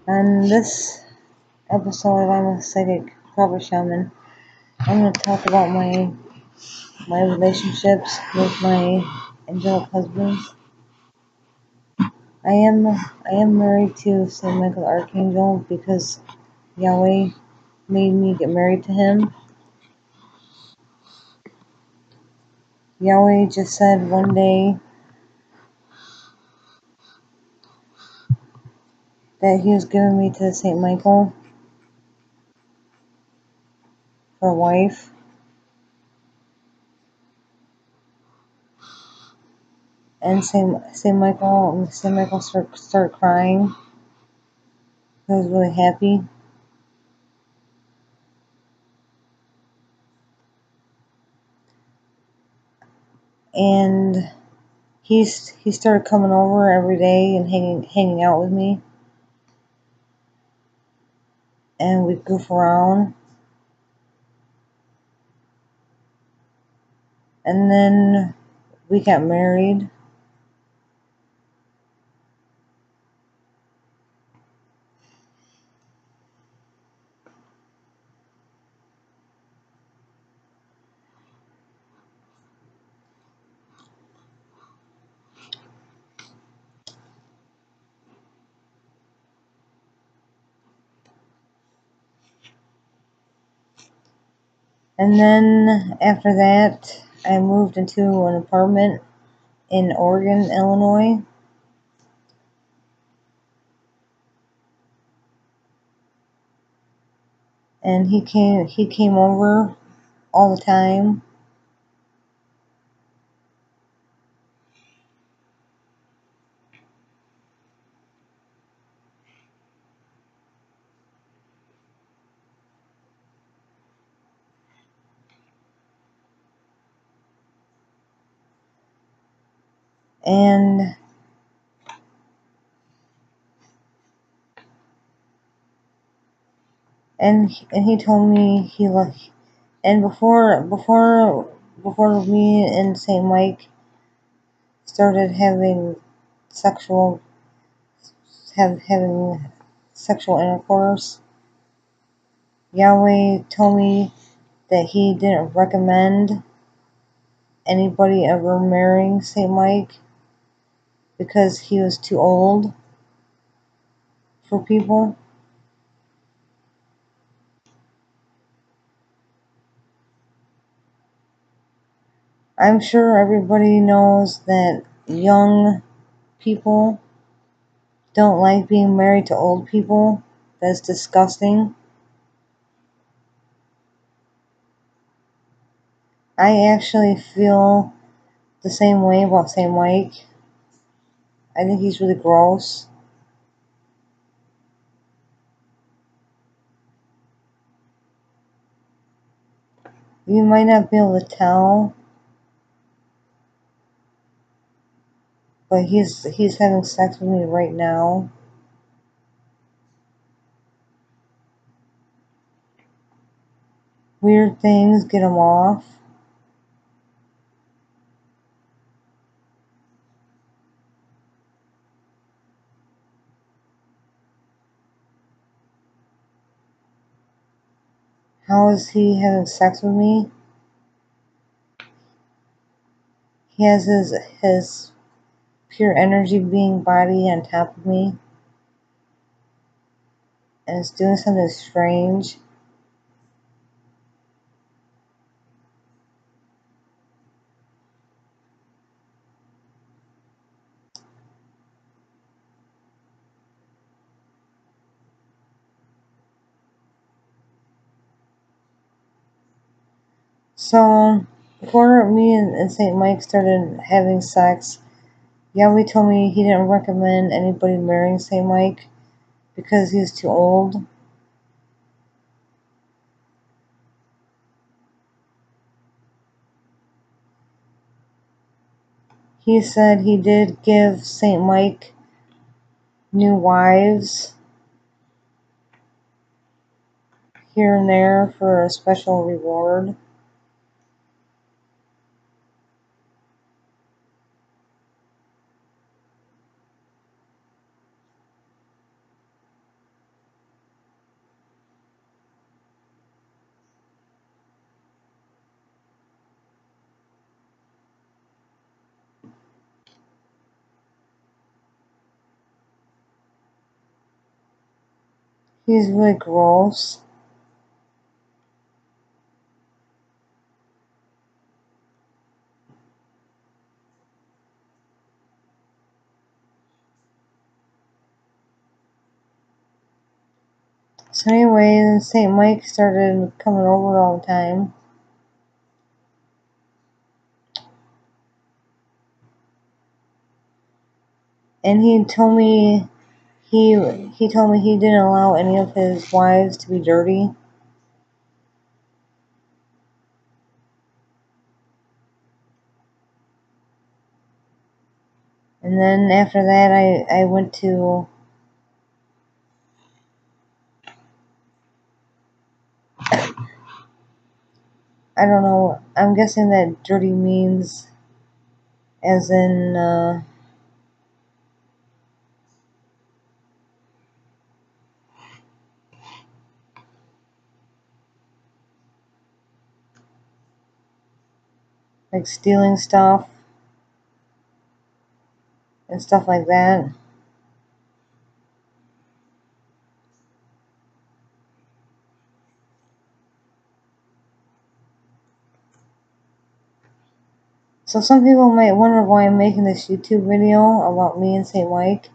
On this episode of I'm a Psychic Cover Shaman, I'm going to talk about my relationships with my angelic husbands. I am married to Saint Michael Archangel because Yahweh made me get married to him. Yahweh just said one day that he was giving me to Saint Michael for a wife. And Saint Michael started crying. He was really happy. And he started coming over every day and hanging out with me, and we'd goof around. And then we got married. And then after that, I moved into an apartment in Oregon, Illinois. And he came over all the time. And he told me he liked. And before me and Saint Mike started sexual having sexual intercourse, Yahweh told me that he didn't recommend anybody ever marrying Saint Mike because he was too old for people. I'm sure everybody knows that young people don't like being married to old people. That's disgusting. I actually feel the same way about Saint Mike. I think he's really gross. You might not be able to tell, but he's having sex with me right now. Weird things get him off. How is he having sex with me? He has his pure energy being body on top of me, and it's doing something strange. So before me and Saint Mike started having sex, Yahweh told me he didn't recommend anybody marrying Saint Mike because he was too old. He said he did give Saint Mike new wives here and there for a special reward. He's really gross. So anyway, then St. Mike started coming over all the time. And he told me he told me he didn't allow any of his wives to be dirty. And then after that I went to I don't know, I'm guessing that dirty means as in like stealing stuff and stuff like that. So some people might wonder why I'm making this YouTube video about me and St. Mike.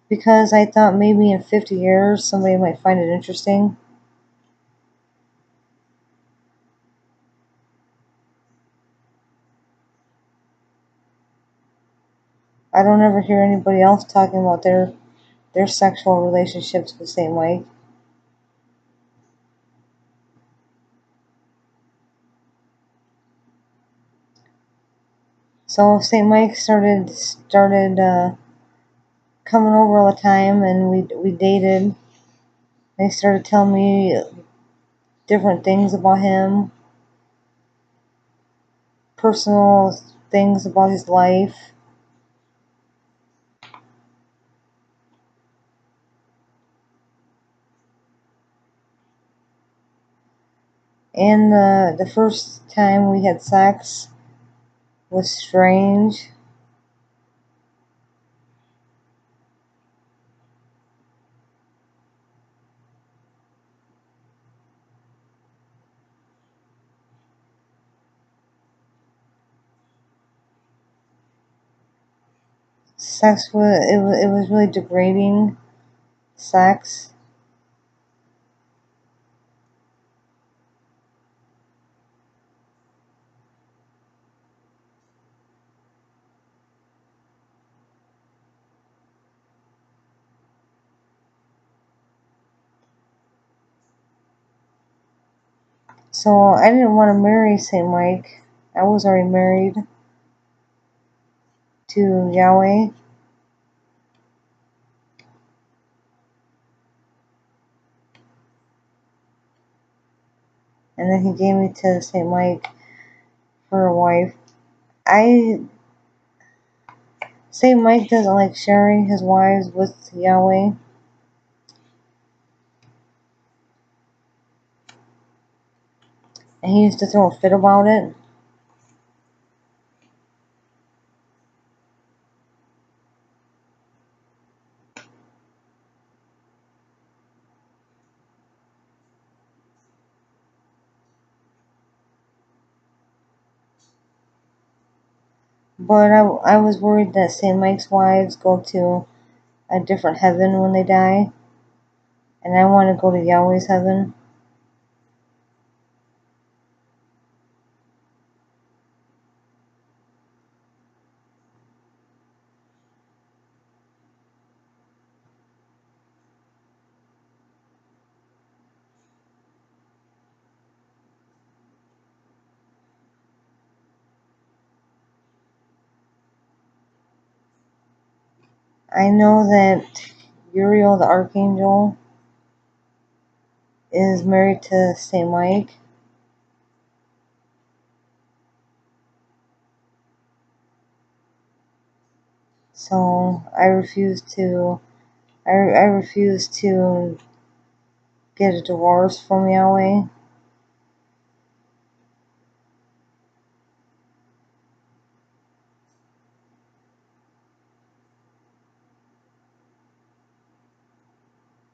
Because I thought maybe in 50 years somebody might find it interesting. I don't ever hear anybody else talking about their sexual relationships with St. Mike. So St. Mike started coming over all the time, and we dated. They started telling me different things about him, personal things about his life. And the first time we had sex was strange. Sex was it was really degrading sex. So I didn't want to marry St. Mike. I was already married to Yahweh. And then he gave me to St. Mike for a wife. I St. Mike doesn't like sharing his wives with Yahweh. And he used to throw a fit about it. But I was worried that St. Mike's wives go to a different heaven when they die. And I want to go to Yahweh's heaven. I know that Uriel the Archangel is married to St. Mike. So I refuse to I refuse to get a divorce from Yahweh.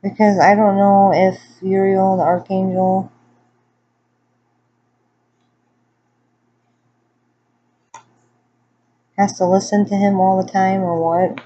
because I don't know if Uriel, the Archangel, has to listen to him all the time or what.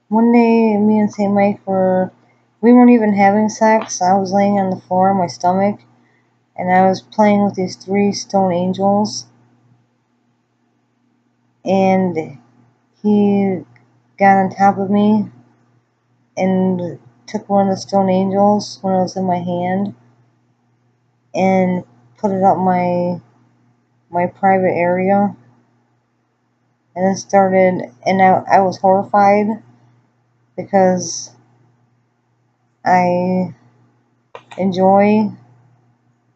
One day, me and St. Mike we weren't even having sex. I was laying on the floor on my stomach, and I was playing with these 3 stone angels, and he got on top of me and took one of the stone angels when it was in my hand and put it up my private area, and then started, and I was horrified because I enjoy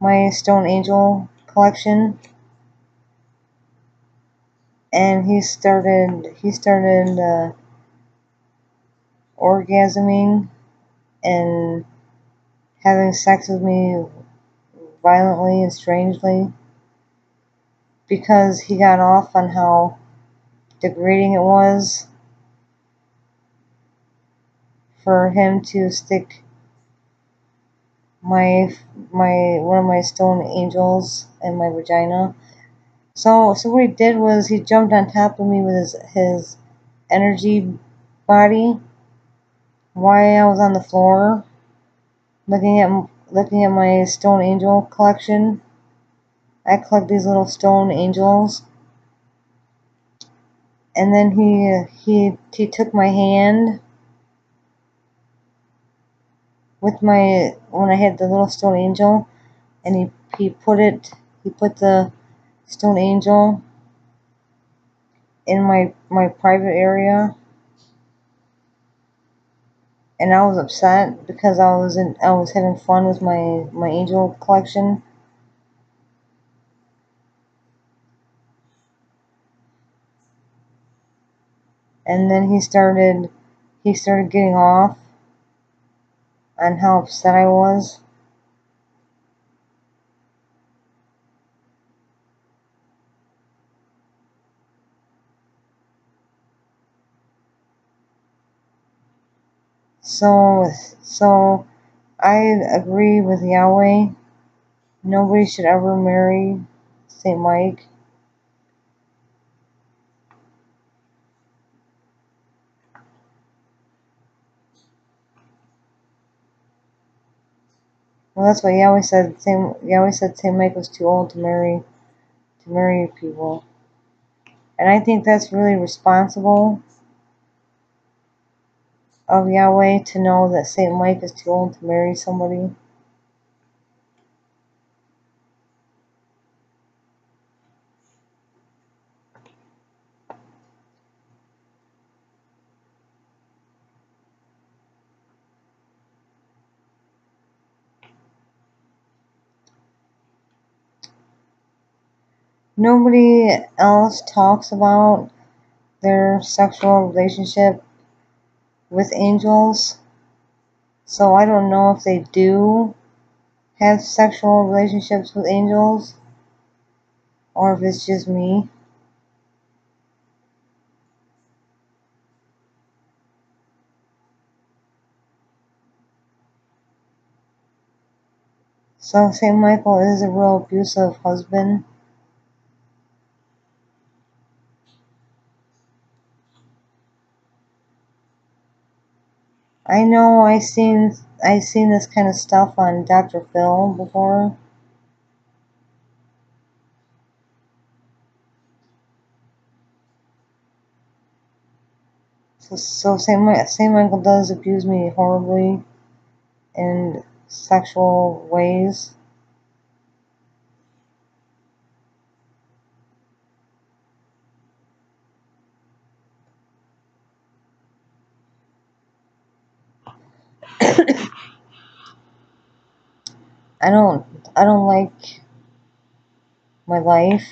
my stone angel collection, and he started orgasming and having sex with me violently and strangely because he got off on how degrading it was for him to stick my one of my stone angels in my vagina. So what he did was he jumped on top of me with his energy body while I was on the floor looking at my stone angel collection. I collect these little stone angels, and then he took my hand with my when I had the little stone angel, and he put the stone angel in my private area, and I was upset because I was having fun with my angel collection. And then he started getting off on how upset I was. So so I agree with Yahweh. Nobody should ever marry Saint Mike. Well, that's what Yahweh said. Yahweh said Saint Mike was too old to marry people, and I think that's really responsible of Yahweh to know that Saint Mike is too old to marry somebody. Nobody else talks about their sexual relationship with angels, so I don't know if they do have sexual relationships with angels or if it's just me. So Saint Michael is a real abusive husband. I know I seen this kind of stuff on Dr. Phil before. So Saint Michael does abuse me horribly in sexual ways. I don't I don't like my life.